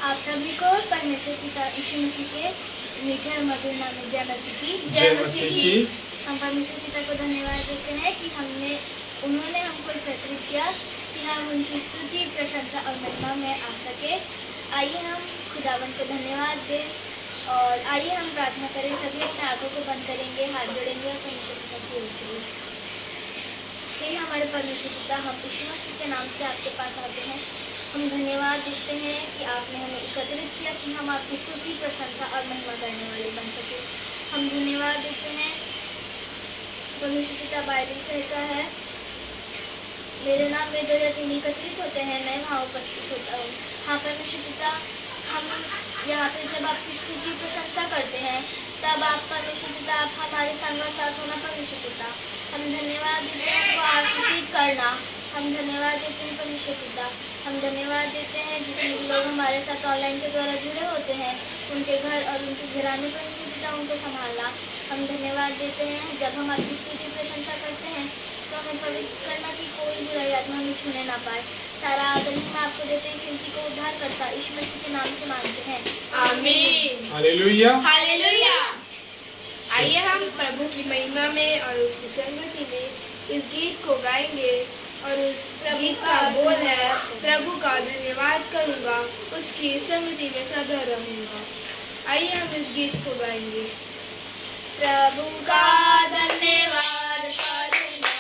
आप सभी को परमेश्वर पिता यीशु मसीह के मीठे और मधुर नाम में जय मसीह की। जय मसीह की। हम परमेश्वर पिता को धन्यवाद देते हैं कि उन्होंने हमको एकत्रित किया कि हम उनकी स्तुति, प्रशंसा और महिमा में आ सके। आइए हम खुदावन को धन्यवाद दें और आइए हम प्रार्थना करें। सभी अपने आंखों को बंद करेंगे, हाथ जोड़ेंगे और परमेश्वर पिता की ओर चलेंगे। हे हमारे परमेश्वर पिता, हम यीशु मसीह के नाम से आपके पास आते हैं। हम धन्यवाद देते हैं कि आपने हमें एकत्रित किया कि हम आपकी स्तुति, प्रशंसा और महिमा करने वाले बन सके। हम धन्यवाद देते हैं। परमेश्वर पिता, बाइबल कहता है, मेरे नाम में जो तीन एकत्रित होते हैं मैं वहाँ उपस्थित होता हूँ। हाँ परमेश्वर पिता, हम यहाँ पे जब आपकी स्तुति, प्रशंसा करते हैं तब आप परमेश्वर पिता, आप हमारे संग और साथ होना परमेश्वर पिता। हम धन्यवाद देते हैं आपको आशीषित करना। हम धन्यवाद देते हैं परमेश्वर पिता। हम धन्यवाद देते हैं जितने लोग हमारे साथ ऑनलाइन के द्वारा जुड़े होते हैं, उनके घर और उनके घराने परमेश्वर पिता उनको संभालना। हम धन्यवाद देते हैं जब हम आपकी स्तुति, प्रशंसा करते हैं तो हमें पवित्र करना कि कोई बुराई आत्मा हमें छूने ना पाए। सारा आदर हम आपको देते हैं, इसी को उद्धार करता यीशु मसीह के नाम से मांगते हैं, आमीन। Hallelujah, hallelujah. आइए हम प्रभु की महिमा में और उसकी संगति में इस गीत को गाएंगे। और उस गीत का बोल है, प्रभु का धन्यवाद करूंगा, उसकी संगति में सदा रहूंगा। आइए हम इस गीत को गाएंगे। प्रभु का धन्यवाद करूंगा,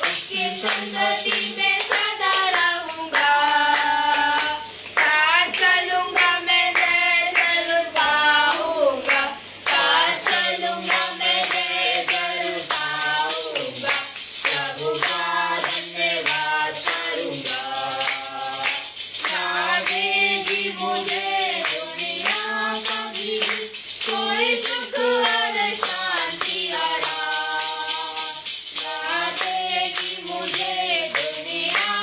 उसकी संगति में सदा रहूंगा। साथ चलूंगा मैं, जय जरूर पाऊंगा। साथ चलूंगा मैं, जय जरूर पाऊंगा। प्रभु का धन्यवाद करूंगा, ना देगी मुझे दुनिया कभी कोई सुख और शांति आराम। ना देगी मुझे दुनिया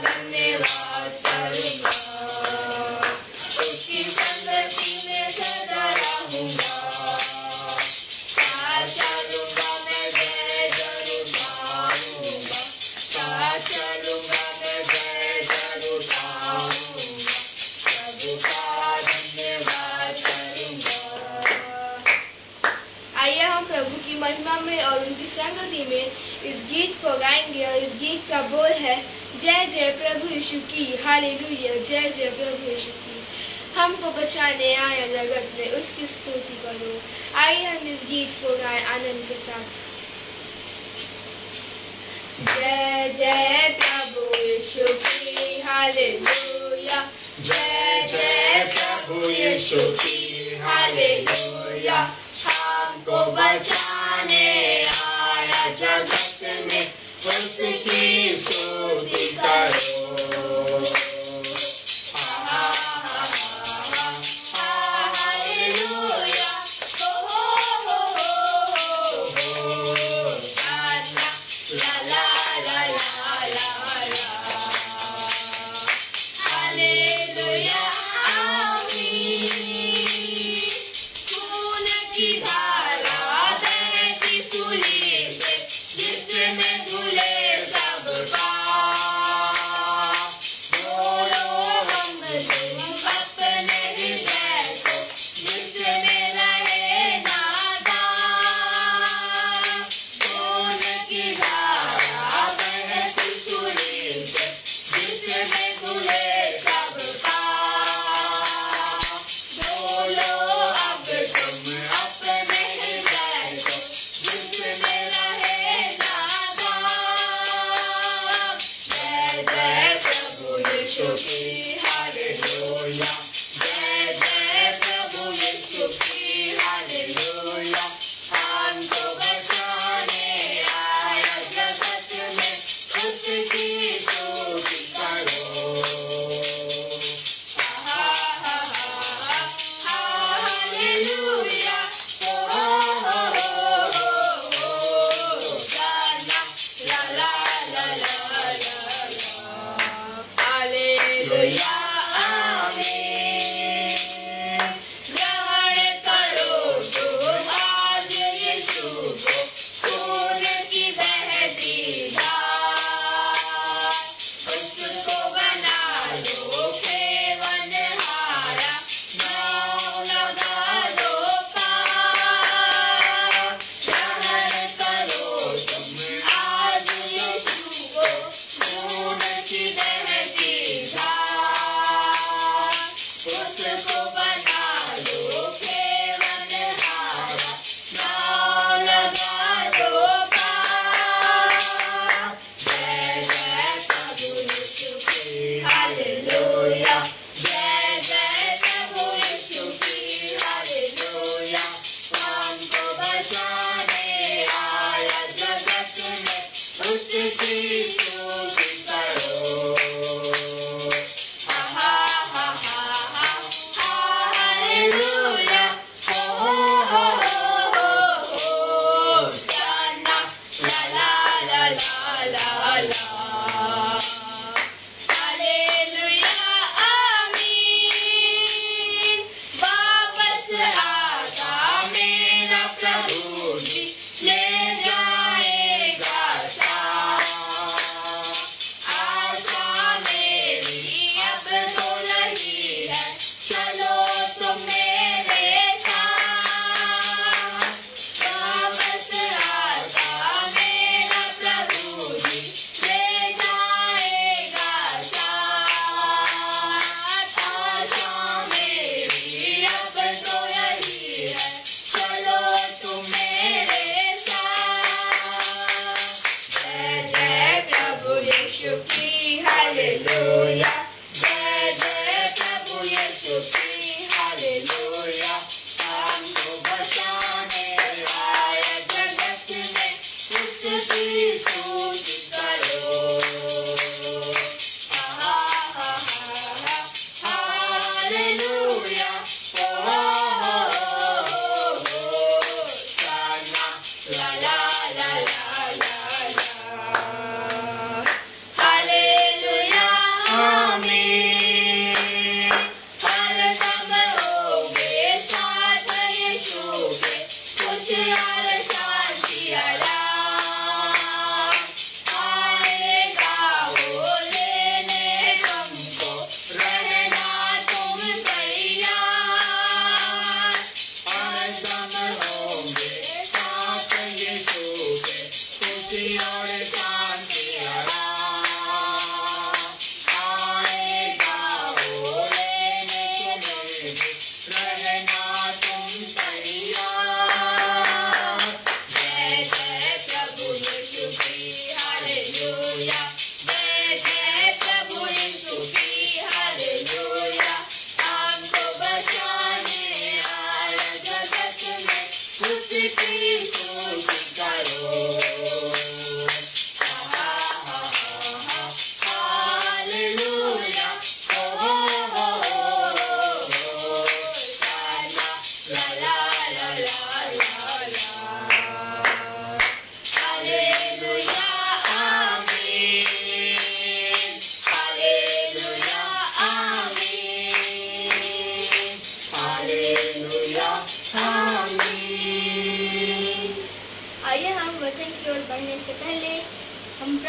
धन्यवाद करूँगा, उसकी संगति में सदा रहूँगा। साथ चलूँगा मैं, जय जरूर गाऊँगा, साथ चलूँगा मैं, जय जरूर गाऊँगा, प्रभु का धन्यवाद करूँगा। आइए हम प्रभु की महिमा में और उनकी संगति में इस गीत को गाएंगे और इस गीत का बोल है जय जय प्रभु यीशु की, हालेलुया, जय जय प्रभु यीशु की। हमको बचाने आया जगत में, उसकी स्तुति करो। आइए हम इस गीत को गाएं आनंद के साथ। जय जय प्रभु यीशु की, हालेलुया, जय जय प्रभु यीशु की, हालेलुया। हमको बचाने आया जगत में, उसकी स्तुति करो। हालेलुया, ला ला ला ला ला ला, हालेलुया, आमीन। खून की धारा बहती सूली से, जिसमें धुले सब पाप। बोलो हम तुम अपने हृदय को, जिसमें रहे नादान। खून की धारा बहती सूली से, जिसमें धुले सब पाप। बोलो अब तुम अपने हृदय को, जिसमें रहे नादान। जय जय प्रभु यीशु की, हालेलुया, जय जय प्रभु यीशु की, हालेलुया। हमको बचाने आया जगत में, उसकी स्तुति करो। हालेलुया, ला ला ला ला ला ला, हालेलुया, आमीन।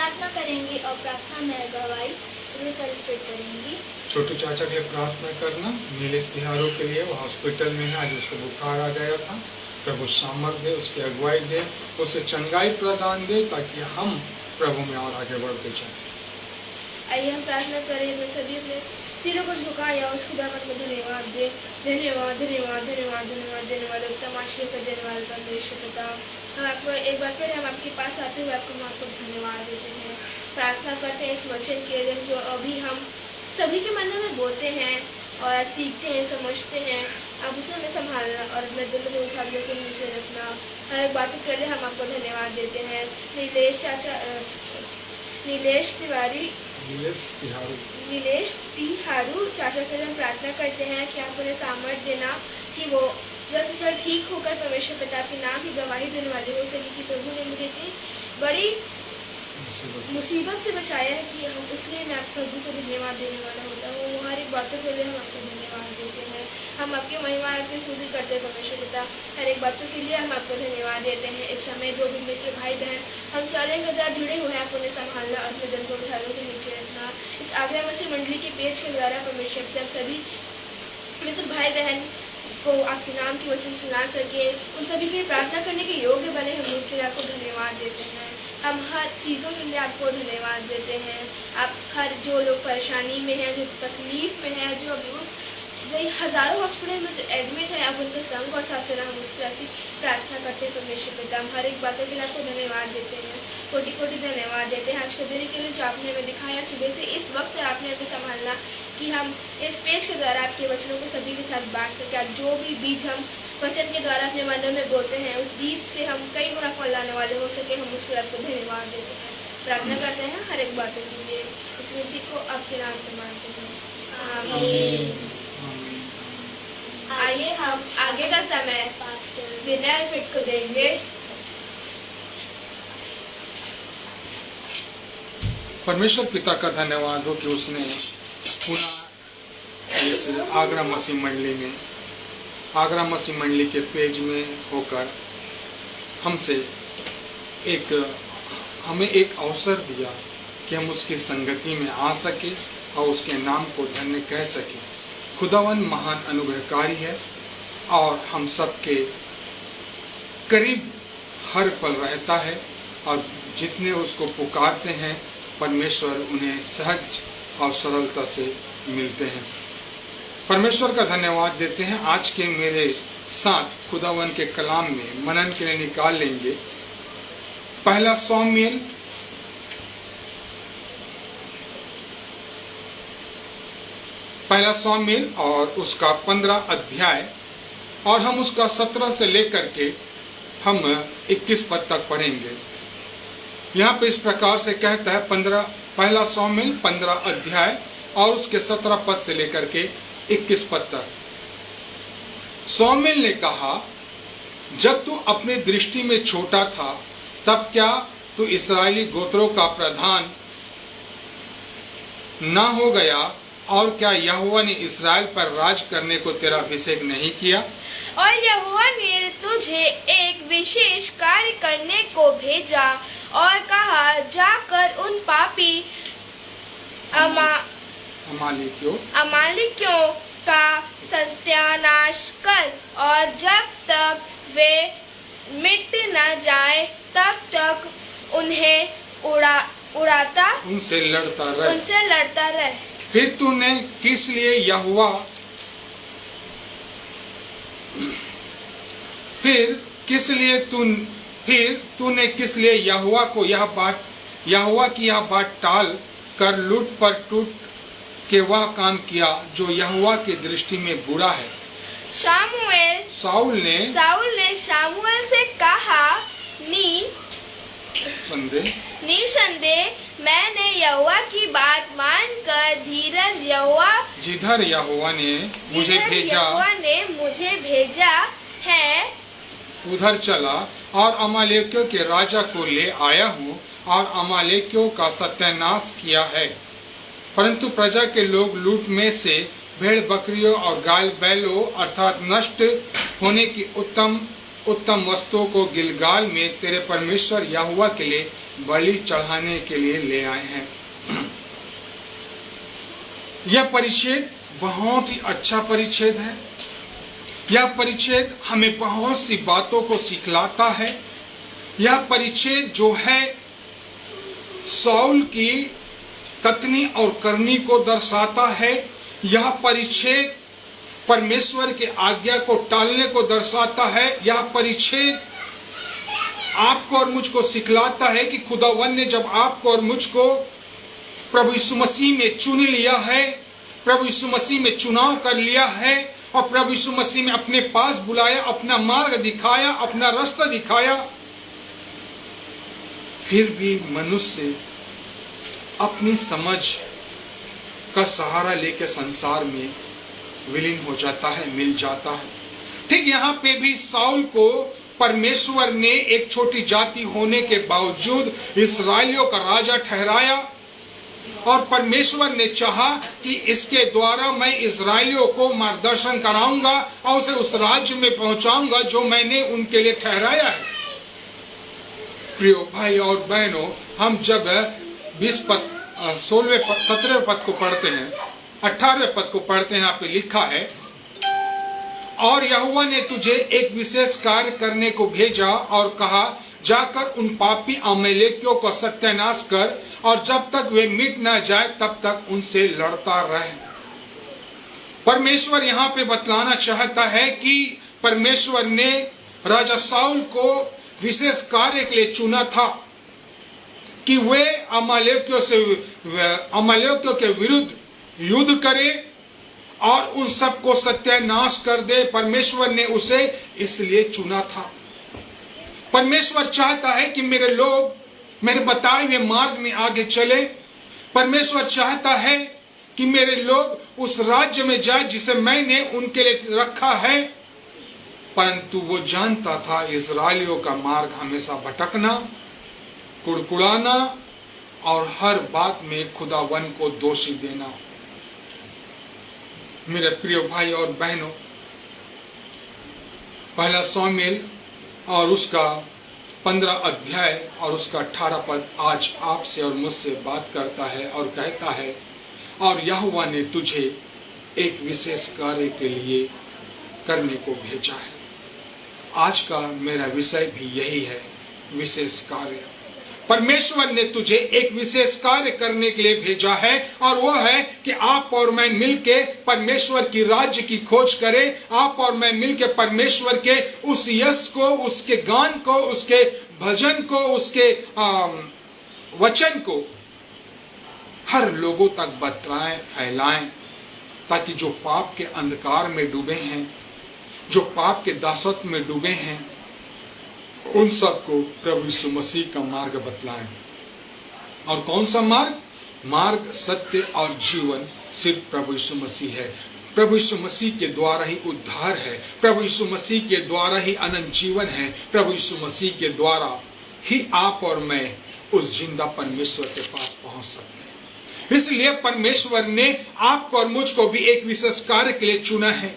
प्रार्थना करेंगे और प्रार्थना में गवाही रिकल्पेट करेंगी। छोटू चाचा के लिए प्रार्थना करना। नीलेश तिहारू के लिए, वो हॉस्पिटल में है, आज उसको बुखार आ गया था। प्रभु सामर्थ दे, उसकी अगुवाई दे, उसे चंगाई प्रदान दे, ताकि हम प्रभु में और आगे बढ़ते जाएं। आइए हम प्रार्थना करें। मैं सभी अपने सिरों को झुकाएं और उस खुदावन को धन्यवाद दे। धन्यवाद धन्यवाद धन्यवाद धन्यवाद देने वाले, उत्तम आशीष का देने वाले परमेश्वर पिता, हम आपको एक बार फिर हम आपके पास आते हुए हम आपको धन्यवाद देते हैं। प्रार्थना करते हैं इस वचन के लिए जो अभी हम सभी के मन में बोलते हैं और सीखते हैं, समझते हैं। आप उसे हमें संभालना और अपने दिल में उठा के नीचे रखना। हर एक बात के लिए हम आपको धन्यवाद देते हैं। नीलेश तिहारू चाचा के लिए हम प्रार्थना करते हैं कि आप उन्हें सामर्थ्य देना कि वो जल्द से जल्द ठीक होकर परमेश्वर पिता के नाम की गवाही देने वाले हो सके कि प्रभु ने मुझे इतनी बड़ी मुसीबत से बचाया है कि हम इसलिए मैं आप प्रभु को धन्यवाद देने वाला होता हूँ। वो हर एक बातों के लिए हम आपको धन्यवाद देते हैं। हम आपकी महिमा की स्तुति करते हैं परमेश्वर पिता। हर एक बातों के लिए हम आपको धन्यवाद देते हैं। इस समय जो भी मित्र भाई बहन हम सारे के द्वारा जुड़े हुए हैं, आप उन्हें संभालना और अपने दिल को उठाने के नीचे रखना। इस आगरा मसीह मंडली के पेज के द्वारा परमेश्वर पिता सभी मित्र भाई बहन को आपके नाम की वचन सुना सके, उन सभी के लिए प्रार्थना करने के योग्य बने, हम उनके लिए आपको धन्यवाद देते हैं। हम हर चीज़ों के लिए आपको धन्यवाद देते हैं। आप हर जो लोग परेशानी में हैं, जो तकलीफ में हैं, जो अभी हज़ारों हॉस्पिटल में जो एडमिट है, आप उनके संग और साथ चला हम उसकी ऐसी प्रार्थना करते हैं परमेश्वर पिता। हम हर एक बातों के लिए आपको धन्यवाद देते हैं, कोटि कोटि धन्यवाद देते हैं। आज के दिन के लिए जो आपने हमें दिखाया सुबह से इस वक्त आपने हमें संभालना कि हम इस पेज के द्वारा आपके वचनों को सभी के साथ बांट सकें। आज जो भी बीज हम वचन के द्वारा अपने मनों में बोते हैं, उस बीज से हम कई गुना फल लाने वाले हो सके, हम उसके लिए आपको धन्यवाद देते हैं। प्रार्थना करते हैं हर एक बातों के लिए, इस विनती को आपके नाम से मांगते हैं, आमीन। आइए हम आगे का समय विनय फिट को देंगे। परमेश्वर पिता का धन्यवाद हो कि उसने पुनः इस आगरा मसीह मंडली के पेज में होकर हमें एक अवसर दिया कि हम उसकी संगति में आ सके और उसके नाम को धन्य कह सके। खुदावन महान अनुग्रहकारी है और हम सबके करीब हर पल रहता है, और जितने उसको पुकारते हैं परमेश्वर उन्हें सहज और सरलता से मिलते हैं। परमेश्वर का धन्यवाद देते हैं। आज के मेरे साथ खुदावन के कलाम में मनन के लिए निकाल लेंगे पहला शामूएल और उसका 15 अध्याय, और हम उसका 17 से लेकर के हम 21 पद तक पढ़ेंगे। यहाँ पे इस प्रकार से कहता है, पहला शामूएल 15 अध्याय और उसके 17 पद से लेकर के 21 पद तक। शामूएल ने कहा, जब तू अपनी दृष्टि में छोटा था तब क्या तू इस्राएली गोत्रों का प्रधान ना हो गया, और क्या यहोवा ने इस्राएल पर राज करने को तेरा अभिषेक नहीं किया? और यहोवा ने तुझे एक विशेष कार्य करने को भेजा और कहा, जाकर उन पापी अमालिकियों का सत्यानाश कर, और जब तक वे मिट न जाए तब तक उन्हें उड़ाता उनसे लड़ता रहे। फिर तूने किस लिए यहोवा की यह बात टाल कर लूट पर टूट के वह काम किया जो यहोवा की दृष्टि में बुरा है? साउल ने शामूएल से कहा, निसंदेह मैंने यहोवा की बात मानकर जिधर यहोवा ने मुझे भेजा है उधर चला, और अमालेकियों के राजा को ले आया हूँ और अमालेकियों का सत्यानाश किया है। परंतु प्रजा के लोग लूट में से भेड़ बकरियों और गाय बैलों अर्थात नष्ट होने की उत्तम वस्तुओं को गिलगाल में तेरे परमेश्वर यहोवा के लिए बलि चढ़ाने के लिए ले आए हैं। यह परिच्छेद बहुत ही अच्छा परिच्छेद है। यह परिच्छेद हमें बहुत सी बातों को सिखलाता है। यह परिच्छेद जो है शाऊल की कथनी और करनी को दर्शाता है। यह परिच्छेद परमेश्वर के आज्ञा को टालने को दर्शाता है। यह परिच्छेद आपको और मुझको सिखलाता है कि खुदावन ने जब आपको और मुझको प्रभु यीशु मसीह में चुन लिया है, प्रभु यीशु मसीह में चुनाव कर लिया है और प्रभु यीशु मसीह में अपने पास बुलाया, अपना मार्ग दिखाया, अपना रास्ता दिखाया, फिर भी मनुष्य अपनी समझ का सहारा लेकर संसार में विलीन हो जाता है, मिल जाता है। ठीक यहाँ पे भी शाऊल को परमेश्वर ने एक छोटी जाति होने के बावजूद इस्राएलियों का राजा ठहराया और परमेश्वर ने चाहा कि इसके द्वारा मैं इस्राएलियों को मार्गदर्शन कराऊंगा और उसे उस राज्य में पहुंचाऊंगा जो मैंने उनके लिए ठहराया है। प्रिय भाई और बहनों, हम जब 17वें पद को पढ़ते हैं, 18वें पद को पढ़ते हैं, यहाँ पे लिखा है, और यहोवा ने तुझे एक विशेष कार्य करने को भेजा और कहा, जाकर उन पापी अमालेकियों को सत्यानाश कर और जब तक वे मिट न जाए तब तक उनसे लड़ता रहे। परमेश्वर यहाँ पे बतलाना चाहता है कि परमेश्वर ने राजा शाऊल को विशेष कार्य के लिए चुना था कि वे अमालेकियों के विरुद्ध युद्ध करे और उन सबको सत्यानाश कर दे। परमेश्वर ने उसे इसलिए चुना था। परमेश्वर चाहता है कि मेरे लोग मेरे बताए हुए मार्ग में आगे चले। परमेश्वर चाहता है कि मेरे लोग उस राज्य में जाए जिसे मैंने उनके लिए रखा है। परंतु वो जानता था इस्राएलियों का मार्ग हमेशा भटकना, कुड़कुड़ाना और हर बात में खुदावन को दोषी देना। मेरे प्रिय भाई और बहनों, पहला शामूएल और उसका 15 अध्याय और उसका 18 पद आज आपसे और मुझसे बात करता है और कहता है, और यहोवा ने तुझे एक विशेष कार्य के लिए करने को भेजा है। आज का मेरा विषय भी यही है, विशेष कार्य। परमेश्वर ने तुझे एक विशेष कार्य करने के लिए भेजा है और वह है कि आप और मैं मिलके परमेश्वर की राज्य की खोज करें। आप और मैं मिलके परमेश्वर के उस यश को, उसके गान को, उसके भजन को, उसके वचन को हर लोगों तक बतलाएं, फैलाएं, ताकि जो पाप के अंधकार में डूबे हैं, जो पाप के दासत्व में डूबे हैं, उन सबको प्रभु यीशु मसीह का मार्ग बतलाएं। और कौन सा मार्ग? मार्ग, सत्य और जीवन सिर्फ प्रभु यीशु मसीह है। प्रभु यीशु मसीह के द्वारा ही उद्धार है। प्रभु यीशु मसीह के द्वारा ही अनंत जीवन है। प्रभु यीशु मसीह के द्वारा ही आप और मैं उस जिंदा परमेश्वर के पास पहुंच सकते हैं। इसलिए परमेश्वर ने आपको और मुझको भी एक विशेष कार्य के लिए चुना है।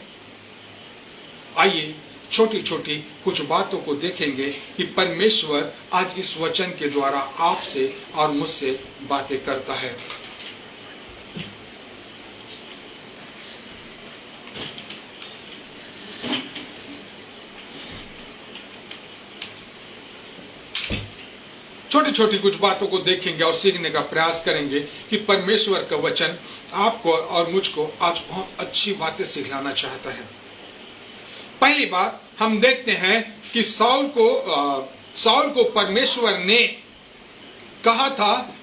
आइए छोटी छोटी कुछ बातों को देखेंगे कि परमेश्वर आज इस वचन के द्वारा आपसे और मुझसे बातें करता है। छोटी छोटी कुछ बातों को देखेंगे और सीखने का प्रयास करेंगे कि परमेश्वर का वचन आपको और मुझको आज बहुत अच्छी बातें सिखलाना चाहता है। पहली बात हम देखते हैं कि शाऊल को परमेश्वर ने कहा था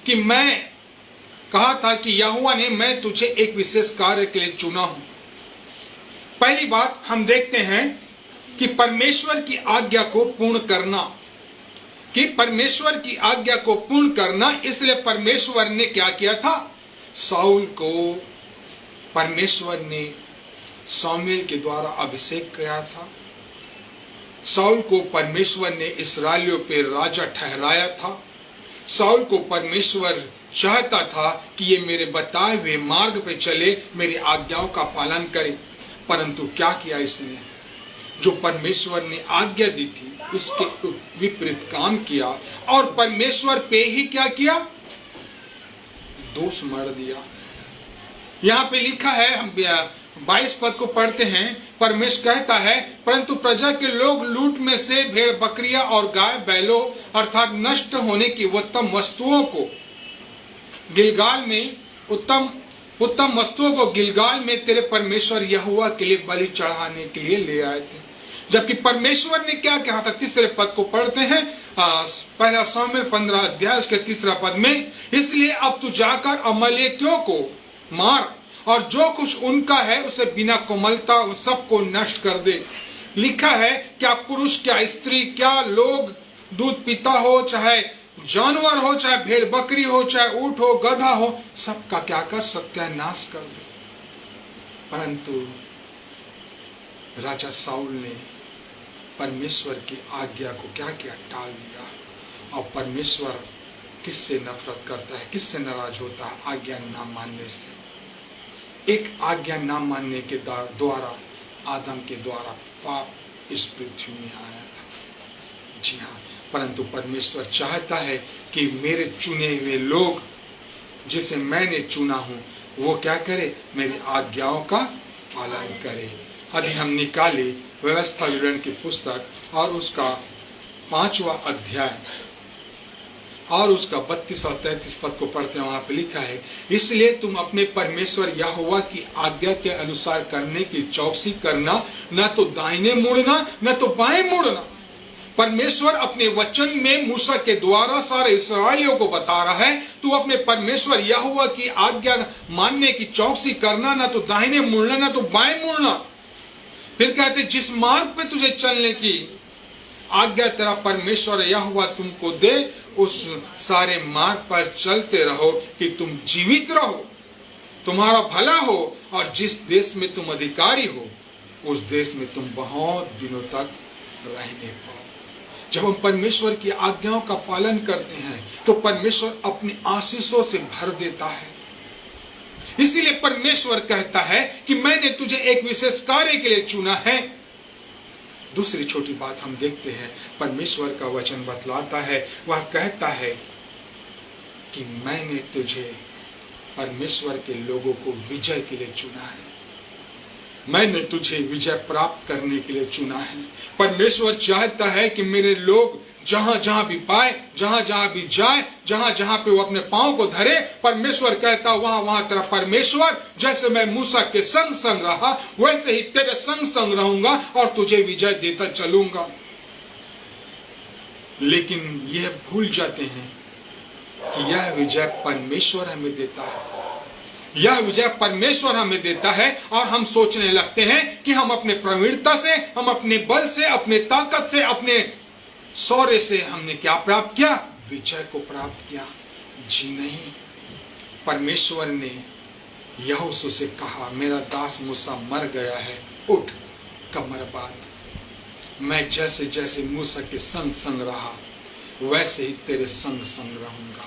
कि यहोवा ने मैं तुझे एक विशेष कार्य के लिए चुना हूं। पहली बात हम देखते हैं कि परमेश्वर की आज्ञा को पूर्ण करना, इसलिए परमेश्वर ने क्या किया था? शाऊल को परमेश्वर ने शामूएल के द्वारा अभिषेक किया था। शाऊल को परमेश्वर ने इस्राएलियों पे राजा ठहराया था। शाऊल को परमेश्वर चाहता था कि ये मेरे बताए हुए मार्ग पे चले, मेरी आज्ञाओं का पालन करे। परंतु क्या किया इसने? जो परमेश्वर ने आज्ञा दी थी उसके विपरीत काम किया और परमेश्वर पे ही क्या किया, दोष मर दिया। यहाँ पे लिखा है, हम 22 पद को पढ़ते हैं, परमेश्वर कहता है, परंतु प्रजा के लोग लूट में से भेड़ बकरियां और गाय बैलों अर्थात नष्ट होने की उत्तम वस्तुओं को गिलगाल में उत्तम वस्तुओं को गिलगाल में तेरे परमेश्वर यहोवा के लिए बलि चढ़ाने के लिए ले आए थे। जबकि परमेश्वर ने क्या कहा था, 3 पद को पढ़ते हैं, पहला शमूएल 15 अध्याय उसके 3 पद में, इसलिए अब तू जाकर अमलेकियों को मार और जो कुछ उनका है उसे बिना कोमलता उन सबको नष्ट कर दे। लिखा है, क्या पुरुष क्या स्त्री क्या लोग दूध पीता हो, चाहे जानवर हो, चाहे भेड़ बकरी हो, चाहे ऊंट हो गधा हो, सबका क्या कर, सत्यानाश कर दे। परंतु राजा साउल ने परमेश्वर की आज्ञा को क्या किया, टाल दिया। और परमेश्वर किससे नफरत करता है, किससे नाराज होता है, आज्ञा ना मानने से। एक आज्ञा ना मानने के द्वारा आदम के द्वारा पाप इस पृथ्वी में आया था। जी हाँ, परंतु परमेश्वर चाहता है कि मेरे चुने हुए लोग जिसे मैंने चुना हूं वो क्या करे, मेरी आज्ञाओं का पालन करे। यदि हम निकाले व्यवस्था विवरण की पुस्तक और उसका 5वां अध्याय और उसका 32 और 33 पद को पढ़ते हैं, वहां पे लिखा है, इसलिए तुम अपने परमेश्वर यहोवा की आज्ञा के अनुसार करने की चौकसी करना, न तो दाहिने मुड़ना न तो बाएं मुड़ना। परमेश्वर अपने वचन में मूसा के द्वारा सारे इस्राएलियों को बता रहा है, तू अपने परमेश्वर यहोवा की आज्ञा मानने की चौकसी करना, न तो दाहिने मुड़ना न तो बाएं मुड़ना। फिर कहते, जिस मार्ग पे तुझे चलने की आज्ञा तेरा परमेश्वर यहोवा तुमको दे, उस सारे मार्ग पर चलते रहो कि तुम जीवित रहो, तुम्हारा भला हो, और जिस देश में तुम अधिकारी हो उस देश में तुम बहुत दिनों तक रहने पाओ। जब हम परमेश्वर की आज्ञाओं का पालन करते हैं तो परमेश्वर अपनी आशीषों से भर देता है। इसीलिए परमेश्वर कहता है कि मैंने तुझे एक विशेष कार्य के लिए चुना है। दूसरी छोटी बात हम देखते हैं, परमेश्वर का वचन बतलाता है, वह कहता है कि मैंने तुझे परमेश्वर के लोगों को विजय के लिए चुना है, मैंने तुझे विजय प्राप्त करने के लिए चुना है। परमेश्वर चाहता है कि मेरे लोग जहां जहां भी पाए, जहां जहां भी जाए, जहां जहां पे वो अपने पांव को धरे, परमेश्वर कहता वहां वहां तेरा परमेश्वर, जैसे मैं मूसा के संग संग रहा वैसे ही तेरे संग संग रहूंगा और तुझे विजय देता चलूंगा। लेकिन यह भूल जाते हैं कि यह विजय परमेश्वर हमें देता है, यह विजय परमेश्वर हमें देता है। और हम सोचने लगते हैं कि हम अपने प्रवीणता से, हम अपने बल से, अपने ताकत से, अपने शौर्य से हमने क्या प्राप्त किया, विजय को प्राप्त किया। जी नहीं, परमेश्वर ने यहोशू से कहा, मेरा दास मूसा मर गया है, उठ कमर बांध। मैं जैसे जैसे मूसा के संग संग रहा वैसे ही तेरे संग संग रहूंगा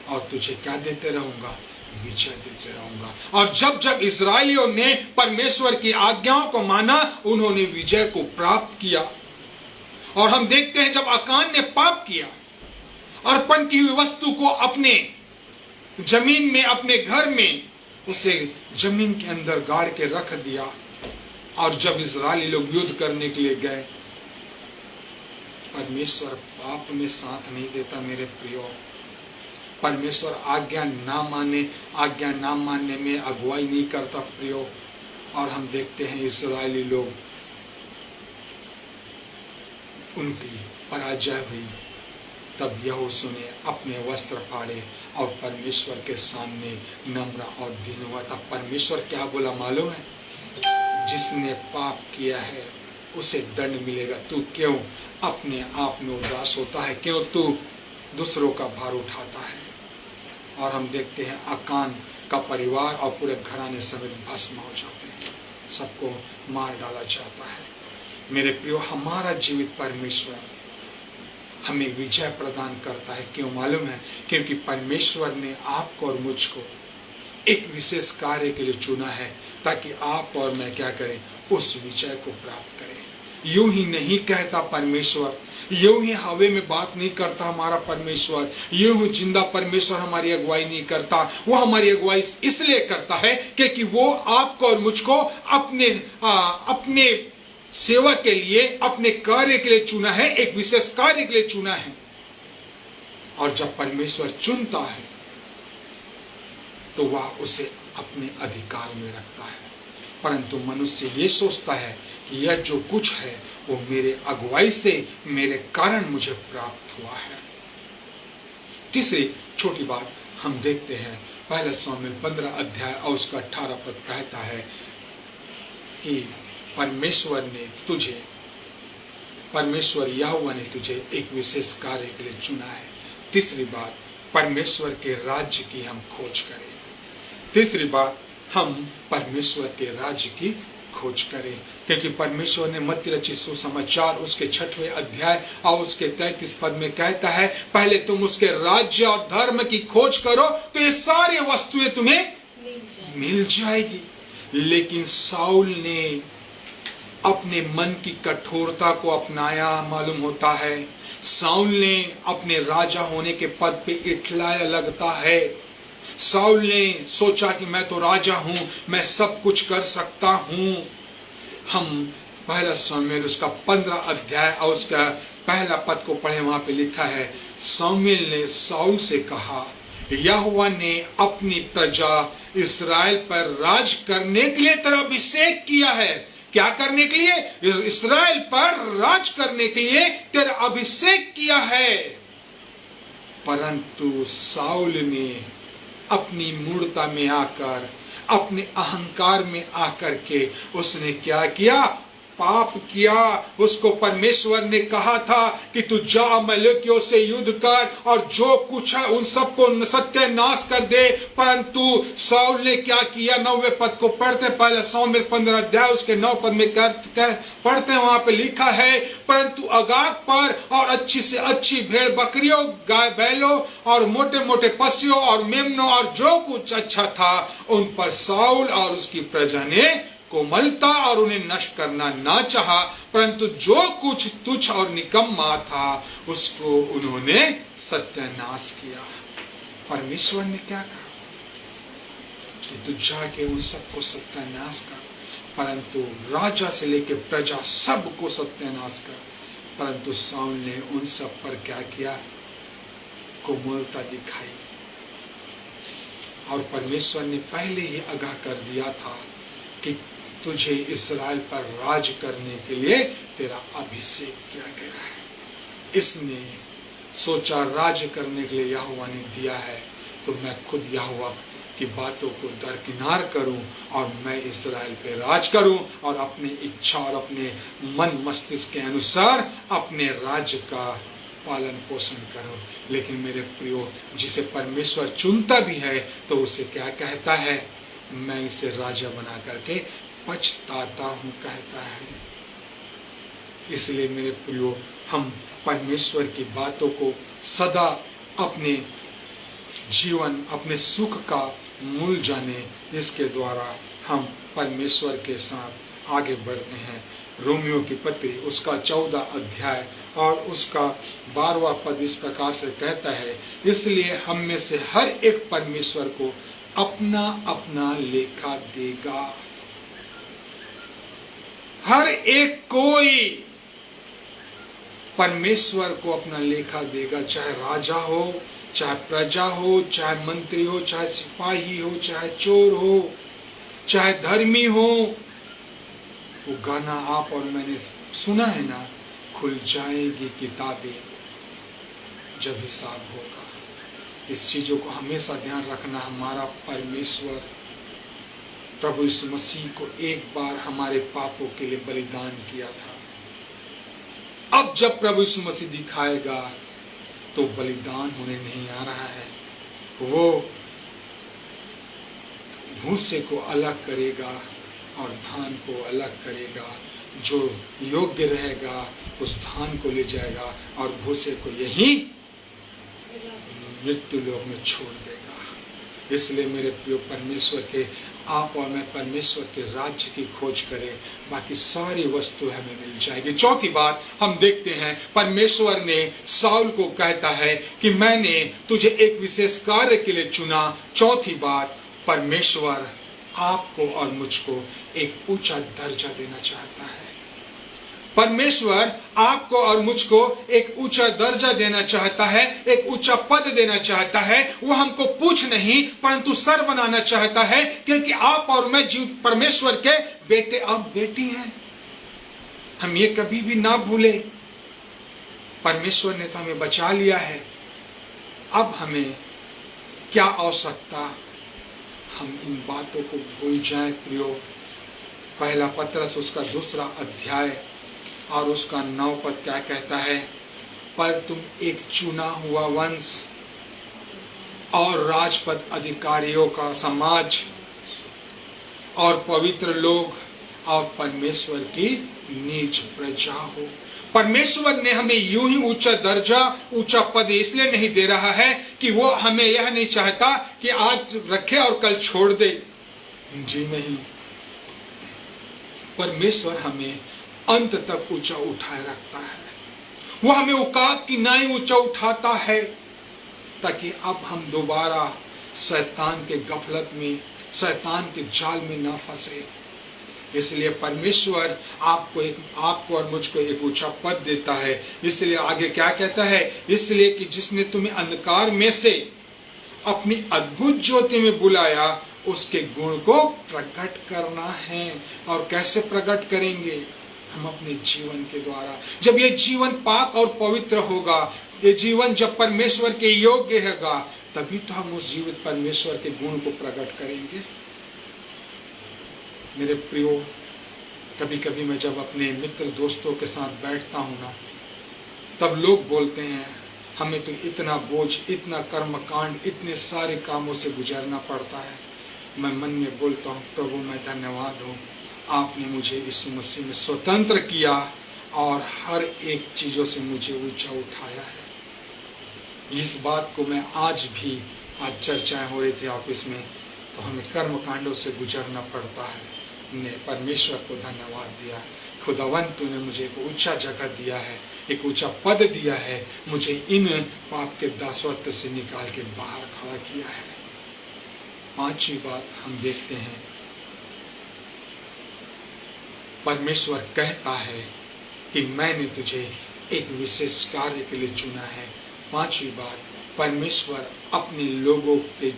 और तुझे क्या देते रहूंगा, विजय देते रहूंगा। और जब जब इस्राएलियों ने परमेश्वर की आज्ञाओं को माना, उन्होंने विजय को प्राप्त किया। और हम देखते हैं जब आकान ने पाप किया, अर्पण की हुई वस्तु को अपने जमीन में, अपने घर में, उसे जमीन के अंदर गाड़ के रख दिया। और जब इस्राएली लोग युद्ध करने के लिए गए, परमेश्वर पाप में साथ नहीं देता मेरे प्रियो। परमेश्वर आज्ञा ना मानने में अगुवाई नहीं करता प्रियो। और हम देखते हैं इस्राएली लोग, उनकी पराजय हुई। तब यहोशू ने अपने वस्त्र फाड़े और परमेश्वर के सामने नम्र और दीन हुआ था। परमेश्वर क्या बोला मालूम है, जिसने पाप किया है उसे दंड मिलेगा। तू क्यों अपने आप में उदास होता है, क्यों तू दूसरों का भार उठाता है। और हम देखते हैं आकान का परिवार और पूरे घराने समेत भस्म हो जाते हैं, सबको मार डाला जाता है। मेरे प्रियो, हमारा जीवित परमेश्वर हमें विजय प्रदान करता है। क्यों मालूम है, क्योंकि परमेश्वर ने आपको और मुझको एक विशेष कार्य के लिए चुना है, ताकि आप और मैं क्या करें, उस विजय को प्राप्त करें। यूं ही नहीं कहता परमेश्वर, यूं ही हवे में बात नहीं करता हमारा परमेश्वर, यूं ही जिंदा परमेश्वर हमारी अगुवाई नहीं करता। वो हमारी अगुवाई इसलिए करता है क्योंकि वो आपको और मुझको अपने सेवा के लिए, अपने कार्य के लिए चुना है, एक विशेष कार्य के लिए चुना है। और जब परमेश्वर चुनता है तो वह उसे अपने अधिकार में रखता है। परंतु मनुष्य ये सोचता है कि यह जो कुछ है वो मेरे अगुवाई से, मेरे कारण मुझे प्राप्त हुआ है। तीसरी छोटी बात हम देखते हैं, पहला शमूएल 15 अध्याय और उसका 18 पद कहता है कि परमेश्वर यहोवा ने तुझे एक विशेष कार्य के लिए चुना है। तीसरी बात, परमेश्वर के राज्य की हम खोज करें। तीसरी बात, हम परमेश्वर के राज्य की खोज करें, क्योंकि परमेश्वर ने मत्ती रचित सुसमाचार उसके 6वें अध्याय और उसके 33 पद में कहता है, पहले तुम उसके राज्य और धर्म की खोज करो तो ये सारी वस्तुएं तुम्हें मिल जाएगी। लेकिन साउल ने अपने मन की कठोरता को अपनाया, मालूम होता है। साउल ने अपने राजा होने के पद पे इठलाया लगता है। साउल ने सोचा कि मैं तो राजा हूं, मैं सब कुछ कर सकता हूं। हम पहला शमूएल उसका 15 अध्याय और उसका पहला पद को पढ़े, वहां पे लिखा है, शमूएल ने साउल से कहा, यहोवा ने अपनी प्रजा इस्राएल पर राज करने के लिए तेरा अभिषेक किया है। क्या करने के लिए? इस्राएल पर राज करने के लिए तेरा अभिषेक किया है। परंतु साउल ने अपनी मूर्ता में आकर, अपने अहंकार में आकर के उसने क्या किया? पाप किया। उसको परमेश्वर ने कहा था कि तू जा अमालेकियों से युद्ध कर और जो कुछ है उन सबको सत्यानाश कर दे। परंतु साउल ने क्या किया? 9वें पद को पढ़ते, पहले शमूएल 15 अध्याय उसके 9 पद में पढ़ते हैं, वहां पे लिखा है, परंतु अगाग पर और अच्छी से अच्छी भेड़ बकरियों, गाय बैलों और मोटे मोटे पशुओं और मेमनों और जो कुछ अच्छा था उन पर साउल और उसकी प्रजा ने कोमलता और उन्हें नष्ट करना ना चाहा, परंतु जो कुछ तुच्छ और निकम्मा था उसको उन्होंने सत्यानाश किया। परमेश्वर ने क्या कहा कि तू जाके उन सबको सत्यानाश कर, परंतु राजा से लेकर प्रजा सबको सत्यानाश कर। परंतु साउल ने उन सब पर क्या किया? कोमलता दिखाई। और परमेश्वर ने पहले ही आगाह कर दिया था कि तुझे इस्राएल पर राज करने के लिए तेरा अभिषेक किया गया है। इसने सोचा राज करने के लिए यहोवा ने दिया है, तो मैं खुद यहोवा की बातों को दरकिनार करूं और मैं इस्राएल पे राज करूं और अपनी इच्छा और अपने मन मस्तिष्क के अनुसार अपने राज्य का पालन पोषण करो। लेकिन मेरे प्रियो, जिसे परमेश्वर चुनता भी है तो उसे क्या कहता है? मैं इसे राजा बना करके पछताता हूं, कहता है। इसलिए मेरे प्रियो, हम परमेश्वर की बातों को सदा अपने जीवन, अपने सुख का मूल जाने, इसके द्वारा हम परमेश्वर के साथ आगे बढ़ते हैं। रोमियो की पत्री उसका 14 अध्याय और उसका 12वां पद इस प्रकार से कहता है, इसलिए हम में से हर एक परमेश्वर को अपना अपना लेखा देगा। हर एक कोई परमेश्वर को अपना लेखा देगा, चाहे राजा हो, चाहे प्रजा हो, चाहे मंत्री हो, चाहे सिपाही हो, चाहे चोर हो, चाहे धर्मी हो। वो गाना आप और मैंने सुना है ना, खुल जाएगी किताबें जब हिसाब होगा। इस चीजों को हमेशा ध्यान रखना। हमारा परमेश्वर प्रभु यीशु मसीह को एक बार हमारे पापों के लिए बलिदान किया था। अब जब प्रभु यीशु मसीह दिखाएगा तो बलिदान होने नहीं आ रहा है। वो भूसे को अलग करेगा और धान को अलग करेगा। जो योग्य रहेगा उस धान को ले जाएगा और भूसे को यहीं मृत्यु लोक में छोड़ देगा। इसलिए मेरे प्रिय परमेश्वर के आप और मैं परमेश्वर के राज्य की खोज करें, बाकी सारी वस्तु हमें मिल जाएगी। चौथी बात हम देखते हैं, परमेश्वर ने साउल को कहता है कि मैंने तुझे एक विशेष कार्य के लिए चुना। चौथी बात, परमेश्वर आपको और मुझको एक ऊंचा दर्जा देना चाहता है। परमेश्वर आपको और मुझको एक ऊंचा दर्जा देना चाहता है, एक ऊंचा पद देना चाहता है। वो हमको पूछ नहीं परंतु सर बनाना चाहता है, क्योंकि आप और मैं जीव परमेश्वर के बेटे और बेटी हैं। हम ये कभी भी ना भूले, परमेश्वर ने तो हमें बचा लिया है। अब हमें क्या आवश्यकता, हम इन बातों को भूल जाएं प्रियो। पहला पत्रस उसका 2 अध्याय और उसका 9 पद क्या कहता है, पर तुम एक चुना हुआ वंश और राजपद अधिकारियों का समाज और पवित्र लोग और परमेश्वर की नीच प्रजा हो। परमेश्वर ने हमें यूं ही ऊंचा दर्जा, ऊंचा पद इसलिए नहीं दे रहा है कि वो हमें यह नहीं चाहता कि आज रखे और कल छोड़ दे। जी नहीं, परमेश्वर हमें अंत तक ऊंचा उठाए रखता है। वो हमें औकात की नाई ऊंचा उठाता है, ताकि अब हम दोबारा शैतान के गफलत में, शैतान के जाल में ना फंसे। इसलिए परमेश्वर आपको और मुझको एक ऊंचा पद देता है। इसलिए आगे क्या कहता है, इसलिए कि जिसने तुम्हें अंधकार में से अपनी अद्भुत ज्योति में बुलाया, उसके गुण को प्रकट करना है। और कैसे प्रकट करेंगे? हम अपने जीवन के द्वारा। जब ये जीवन पाक और पवित्र होगा, ये जीवन जब परमेश्वर के योग्य होगा, तभी तो हम उस जीवित परमेश्वर के गुण को प्रकट करेंगे। मेरे प्रियो, कभी कभी मैं जब अपने मित्र दोस्तों के साथ बैठता हूँ ना, तब लोग बोलते हैं हमें तो इतना बोझ, इतना कर्मकांड, इतने सारे कामों से गुजरना पड़ता है। मैं मन में बोलता हूँ, प्रभु मैं धन्यवाद हूँ, आपने मुझे यीशु मसीह में स्वतंत्र किया और हर एक चीज़ों से मुझे ऊंचा उठाया है। इस बात को मैं आज चर्चाएं हो रही थी ऑफिस में, तो हमें कर्म कांडों से गुजरना पड़ता है। ने परमेश्वर को धन्यवाद दिया, खुदावन तूने मुझे एक ऊंचा जगह दिया है, एक ऊंचा पद दिया है, मुझे इन पाप के दासत्व से निकाल के बाहर खड़ा किया है। पांचवी बात हम देखते हैं, परमेश्वर कहता है कि मैंने तुझे एक विशेष कार्य के लिए चुना है। पांचवी बात, परमेश्वर अपने लोगों के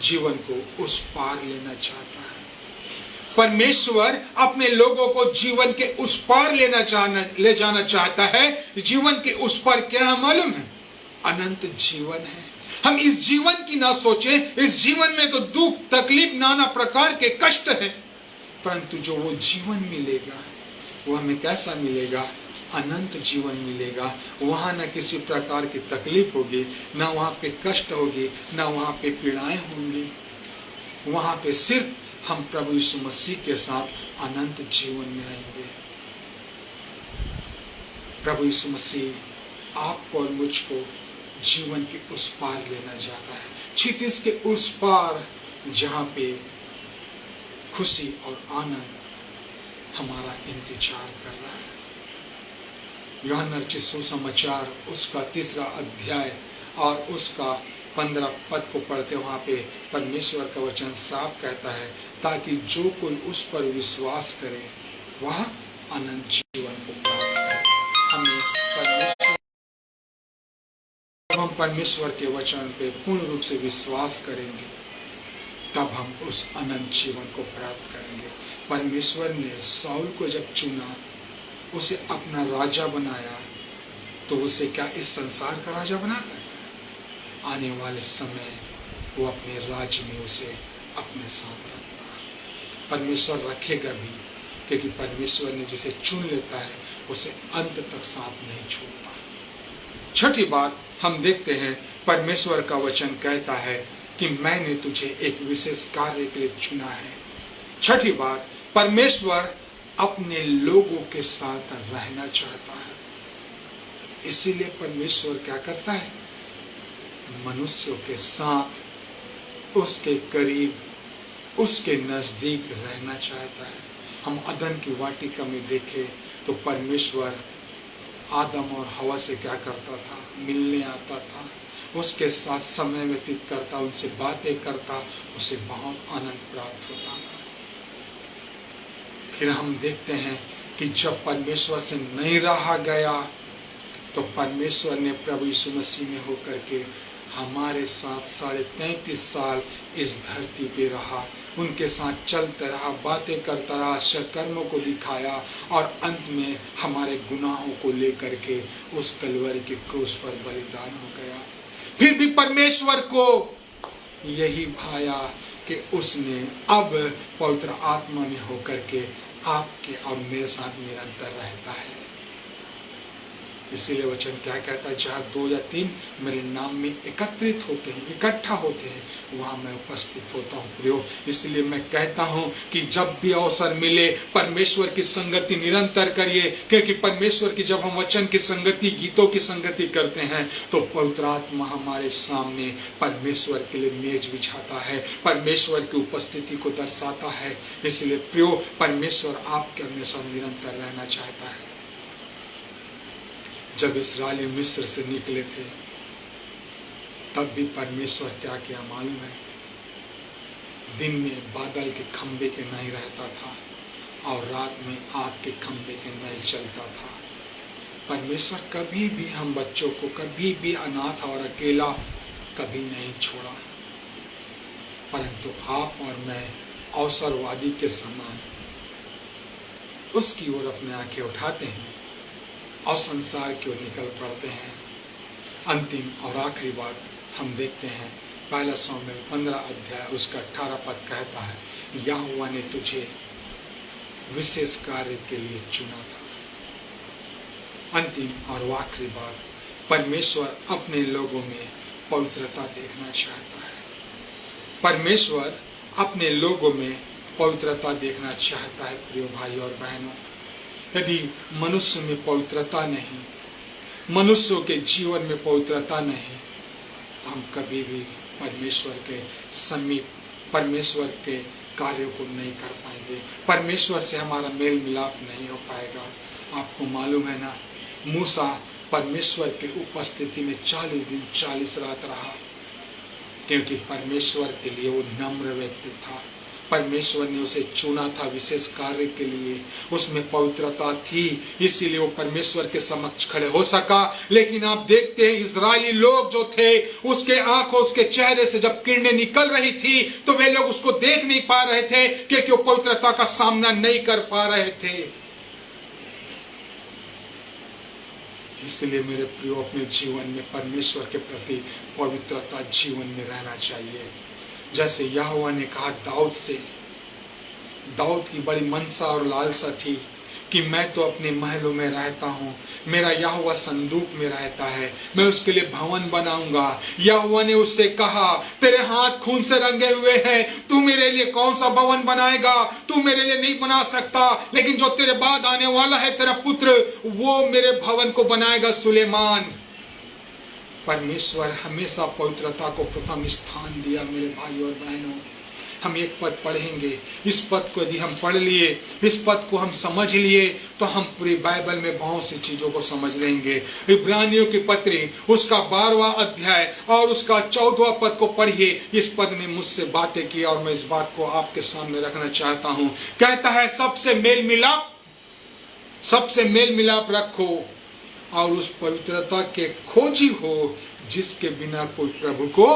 जीवन को उस पार लेना चाहता है। परमेश्वर अपने लोगों को जीवन के उस पार ले जाना चाहता है। जीवन के उस पार क्या है मालूम है? अनंत जीवन है। हम इस जीवन की ना सोचें, इस जीवन में तो दुख, तकलीफ, नाना प्रकार के कष्ट हैं, परंतु जो वो जीवन मिलेगा वो हमें कैसा मिलेगा? अनंत जीवन मिलेगा। वहाँ न किसी प्रकार की तकलीफ होगी, ना वहाँ पे कष्ट होगी, ना वहाँ पे पीड़ाएं होंगी। वहाँ पे सिर्फ हम प्रभु यीशु मसीह के साथ अनंत जीवन में रहेंगे। प्रभु यीशु मसीह आपको और मुझको जीवन के उस पार लेना चाहता है, क्षितिज के उस पार, जहाँ पे खुशी और आनंद हमारा इंतजार कर रहा है। यूहन्ना रचित सुसमाचार उसका 3 अध्याय और उसका 15 पद को पढ़ते, वहाँ पे परमेश्वर का वचन साफ कहता है, ताकि जो कोई उस पर विश्वास करे वह अनंत जीवन को प्राप्त करे। हम परमेश्वर के वचन पे पूर्ण रूप से विश्वास करेंगे, तब हम उस अनंत जीवन को प्राप्त करेंगे। परमेश्वर ने साउल को जब चुना, उसे अपना राजा बनाया, तो उसे क्या इस संसार का राजा बनाता है? आने वाले समय वो अपने राज्य में उसे अपने साथ रखता। परमेश्वर रखेगा भी, क्योंकि परमेश्वर ने जिसे चुन लेता है उसे अंत तक साथ नहीं छोड़ता। छठी बात हम देखते हैं, परमेश्वर का वचन कहता है कि मैंने तुझे एक विशेष कार्य के लिए चुना है। छठी बात, परमेश्वर अपने लोगों के साथ रहना चाहता है। इसीलिए परमेश्वर क्या करता है? मनुष्यों के साथ उसके करीब, उसके नजदीक रहना चाहता है। हम अदन की वाटिका में देखें तो परमेश्वर आदम और हवा से क्या करता था? मिलने आता था, उसके साथ समय व्यतीत करता, उनसे बातें करता, उसे बहुत आनंद प्राप्त होता था। फिर हम देखते हैं कि जब परमेश्वर से नहीं रहा गया तो परमेश्वर ने प्रभु यीशु मसीह में होकर के हमारे साथ 33.5 साल इस धरती पे रहा, उनके साथ चलता रहा, बातें करता रहा, कर्मों को दिखाया और अंत में हमारे गुनाहों को लेकर के उस कलवरी के क्रूस पर बलिदान हो गया। फिर भी परमेश्वर को यही भाया कि उसने अब पवित्र आत्मा में होकर के आपके और मेरे साथ निरंतर रहता है। इसीलिए वचन क्या कहता है? जहाँ 2 या 3 मेरे नाम में एकत्रित होते हैं, इकट्ठा होते हैं, वहां मैं उपस्थित होता हूँ। प्रियो, इसलिए मैं कहता हूँ कि जब भी अवसर मिले परमेश्वर की संगति निरंतर करिए, क्योंकि परमेश्वर की जब हम वचन की संगति, गीतों की संगति करते हैं तो पवित्र आत्मा हमारे सामने परमेश्वर के लिए मेज बिछाता है, परमेश्वर की उपस्थिति को दर्शाता है। इसलिए प्रियो, परमेश्वर आपके हमेशा निरंतर रहना चाहता है। जब इस्राएली मिस्र से निकले थे तब भी परमेश्वर क्या किया मालूम है? दिन में बादल के खंबे के नहीं रहता था और रात में आग के खंबे के नहीं चलता था। परमेश्वर कभी भी हम बच्चों को कभी भी अनाथ और अकेला कभी नहीं छोड़ा, परंतु आप और मैं अवसरवादी के समान उसकी ओर अपने आंखें उठाते हैं और संसार की ओर निकल पड़ते हैं। अंतिम और आखिरी बात हम देखते हैं, पहला शमूएल 15 अध्याय उसका 18 पद कहता है, यहोवा ने तुझे विशेष कार्य के लिए चुना था। अंतिम और आखिरी बात, परमेश्वर अपने लोगों में पवित्रता देखना चाहता है। परमेश्वर अपने लोगों में पवित्रता देखना चाहता है। प्रिय भाई और बहनों, यदि मनुष्य में पवित्रता नहीं, मनुष्यों के जीवन में पवित्रता नहीं, तो हम कभी भी परमेश्वर के समीप, परमेश्वर के कार्यों को नहीं कर पाएंगे, परमेश्वर से हमारा मेल मिलाप नहीं हो पाएगा। आपको मालूम है ना, मूसा परमेश्वर की उपस्थिति में 40 दिन 40 रात रहा, क्योंकि परमेश्वर के लिए वो नम्र व्यक्ति था। परमेश्वर ने उसे चुना था विशेष कार्य के लिए, उसमें पवित्रता थी, इसीलिए वो परमेश्वर के समक्ष खड़े हो सका। लेकिन आप देखते हैं इजरायली लोग जो थे, उसके आंखों, उसके चेहरे से जब किरणें निकल रही थी तो वे लोग उसको देख नहीं पा रहे थे, क्योंकि वो पवित्रता का सामना नहीं कर पा रहे थे। इसलिए मेरे प्रियो, अपने जीवन में परमेश्वर के प्रति पवित्रता जीवन में रहना चाहिए। जैसे यहोवा ने कहा दाऊद से, दाऊद की बड़ी मनसा और लालसा थी कि मैं तो अपने महलों में रहता हूँ, मेरा यहोवा संदूक में रहता है, मैं उसके लिए भवन बनाऊंगा। यहोवा ने उससे कहा, तेरे हाथ खून से रंगे हुए हैं, तू मेरे लिए कौन सा भवन बनाएगा? तू मेरे लिए नहीं बना सकता, लेकिन जो तेरे बाद आने वाला है, तेरा पुत्र, वो मेरे भवन को बनाएगा, सुलेमान। परमेश्वर हमेशा पवित्रता को प्रथम स्थान दिया। मेरे भाई और बहनों, हम एक पद पढ़ेंगे, इस पद को यदि हम पढ़ लिए, इस पद को हम समझ लिए, तो हम पूरी बाइबल में बहुत सी चीजों को समझ लेंगे। इब्रानियों की पत्री उसका 12वां अध्याय और उसका 14वां पद को पढ़िए। इस पद ने मुझसे बातें की और मैं इस बात को आपके सामने रखना चाहता हूं। कहता है, सबसे मेल मिलाप रखो और उस पवित्रता के खोजी हो जिसके बिना कोई प्रभु को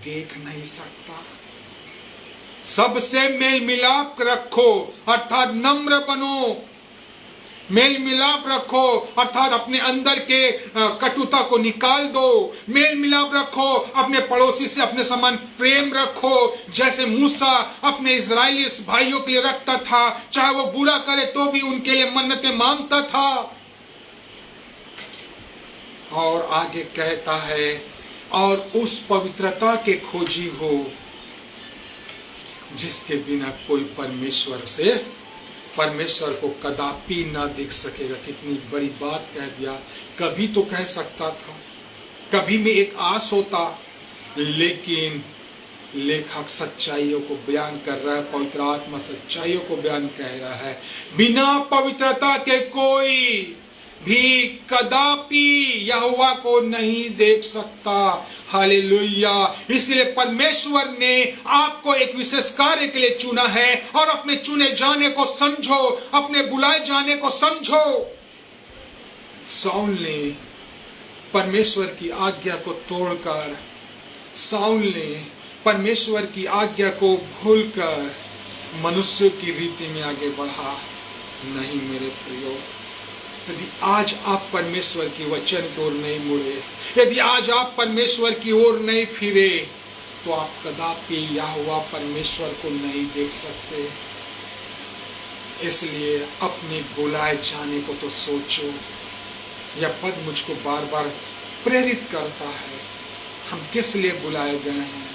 देख नहीं सकता। सबसे मेल मिलाप रखो अर्थात नम्र बनो, मेल मिलाप रखो अर्थात अपने अंदर के कटुता को निकाल दो। मेल मिलाप रखो, अपने पड़ोसी से अपने समान प्रेम रखो, जैसे मूसा अपने इजरायली भाइयों के लिए रखता था, चाहे वो बुरा करे तो भी उनके लिए मन्नतें मांगता था। और आगे कहता है, और उस पवित्रता के खोजी हो जिसके बिना कोई परमेश्वर को कदापि ना देख सकेगा। कितनी बड़ी बात कह दिया। कभी तो कह सकता था, कभी में एक आस होता, लेकिन लेखक सच्चाइयों को बयान कर रहा है, पवित्र आत्मा सच्चाइयों को बयान कर रहा है। बिना पवित्रता के कोई भी कदापि यहोवा को नहीं देख सकता। हालेलुया। इसलिए परमेश्वर ने आपको एक विशेष कार्य के लिए चुना है, और अपने चुने जाने को समझो, अपने बुलाए जाने को समझो। शाऊल ने परमेश्वर की आज्ञा को तोड़कर, शाऊल ने परमेश्वर की आज्ञा को भूलकर मनुष्य की रीति में आगे बढ़ा नहीं। मेरे प्रियो, यदि आज आप परमेश्वर की वचन की ओर नहीं मुड़े, यदि आज आप परमेश्वर की ओर नहीं फिरे, तो आप कदापि यहोवा परमेश्वर को नहीं देख सकते। इसलिए अपने बुलाए जाने को तो सोचो। यह पद मुझको बार बार प्रेरित करता है। हम किस लिए बुलाए गए हैं?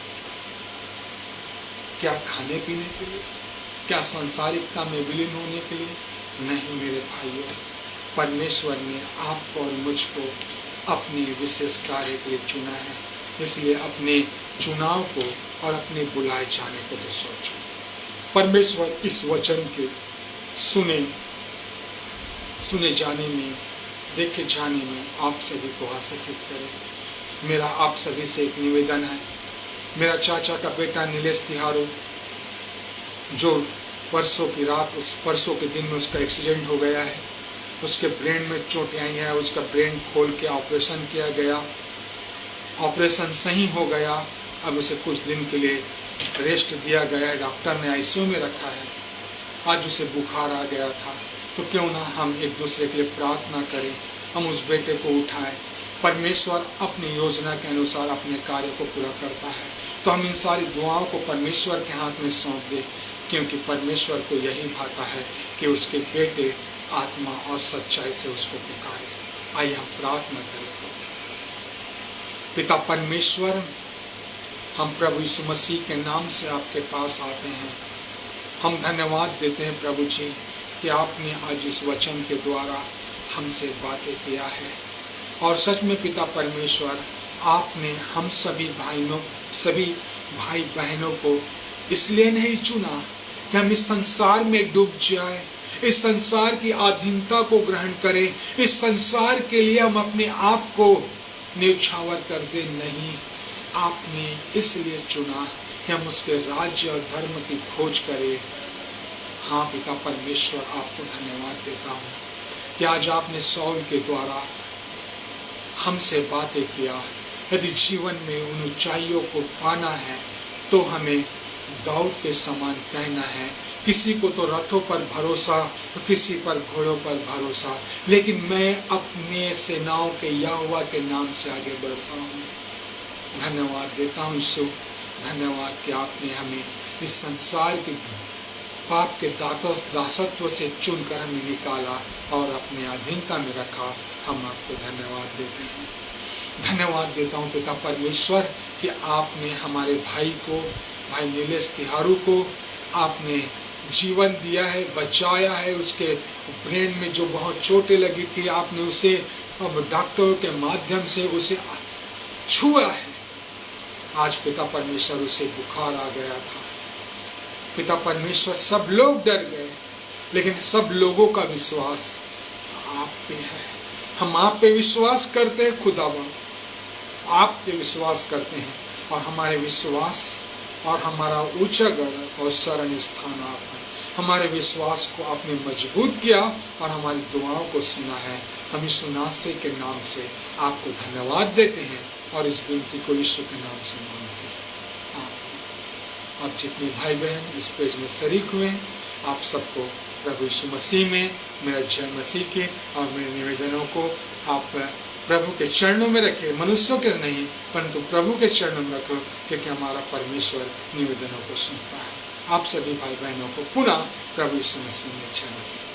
क्या खाने पीने के लिए? क्या सांसारिकता में विलीन होने के लिए? नहीं मेरे भाइयों, परमेश्वर ने आपको और मुझको अपने विशेष कार्य के लिए चुना है। इसलिए अपने चुनाव को और अपने बुलाए जाने को तो सोचो। परमेश्वर इस वचन के सुने जाने में, देखे जाने में आप सभी को आशीषित करे। मेरा आप सभी से एक निवेदन है। मेरा चाचा का बेटा नीलेश तिहारू, जो परसों के दिन में उसका एक्सीडेंट हो गया है, उसके ब्रेन में चोट आई है, उसका ब्रेन खोल के ऑपरेशन किया गया, ऑपरेशन सही हो गया। अब उसे कुछ दिन के लिए रेस्ट दिया गया है, डॉक्टर ने आईसीयू में रखा है। आज उसे बुखार आ गया था, तो क्यों ना हम एक दूसरे के लिए प्रार्थना करें, हम उस बेटे को उठाएं। परमेश्वर अपनी योजना के अनुसार अपने कार्य को पूरा करता है, तो हम इन सारी दुआओं को परमेश्वर के हाथ में सौंप दें, क्योंकि परमेश्वर को यही भाता है कि उसके बेटे आत्मा और सच्चाई से उसको पुकारे। आइए हम प्रार्थना करें। पिता परमेश्वर, हम प्रभु यीशु मसीह के नाम से आपके पास आते हैं। हम धन्यवाद देते हैं प्रभु जी कि आपने आज इस वचन के द्वारा हमसे बातें किया है। और सच में पिता परमेश्वर, आपने हम सभी भाई बहनों को इसलिए नहीं चुना कि हम इस संसार में डूब जाए, इस संसार की अधीनता को ग्रहण करें, इस संसार के लिए हम अपने आप को न्यौछावर कर दे। नहीं, आपने इसलिए चुना कि हम उसके राज्य और धर्म की खोज करें। हाँ पिता परमेश्वर, आपको धन्यवाद देता हूँ कि आज आपने शाऊल के द्वारा हमसे बातें किया। यदि जीवन में उन ऊंचाइयों को पाना है तो हमें दाऊद के समान कहना है। किसी को तो रथों पर भरोसा, तो किसी पर घोड़ों पर भरोसा, लेकिन मैं अपने सेनाओं के यहोवा के नाम से आगे बढ़ता हूँ। धन्यवाद देता हूँ यीशु, धन्यवाद कि आपने हमें इस संसार के पाप के दासत्व से चुनकर हमें निकाला और अपने अधीनता में रखा। हम आपको धन्यवाद देते हैं। धन्यवाद देता हूँ पिता परमेश्वर कि आपने हमारे भाई नीलेश तिहारू को आपने जीवन दिया है, बचाया है। उसके ब्रेन में जो बहुत चोटें लगी थी, आपने उसे अब डॉक्टरों के माध्यम से उसे छुआ है। आज पिता परमेश्वर उसे बुखार आ गया था। पिता परमेश्वर, सब लोग डर गए, लेकिन सब लोगों का विश्वास आप पे है। हम आप पे विश्वास करते हैं खुदावन, आप पे विश्वास करते हैं, और हमारे विश्वास और हमारा ऊंचा गढ़ और शरण स्थान आप है। हमारे विश्वास को आपने मजबूत किया और हमारी दुआओं को सुना है। हम यीशु नासरी के नाम से आपको धन्यवाद देते हैं और इस विनती को यीशु के नाम से मांगते हैं। आप जितने भाई बहन इस पेज में शरीक हुए हैं, आप सबको प्रभु यीशु मसीह में मेरा जय मसीह के और मेरे निवेदनों को आप प्रभु के चरणों में रखें। मनुष्यों के नहीं, परंतु प्रभु के चरणों में रखो, क्योंकि हमारा परमेश्वर निवेदनों को सुनता है। आप सभी भाई बहनों को पुनः प्रभु यीशु मसीह में जय मसीह।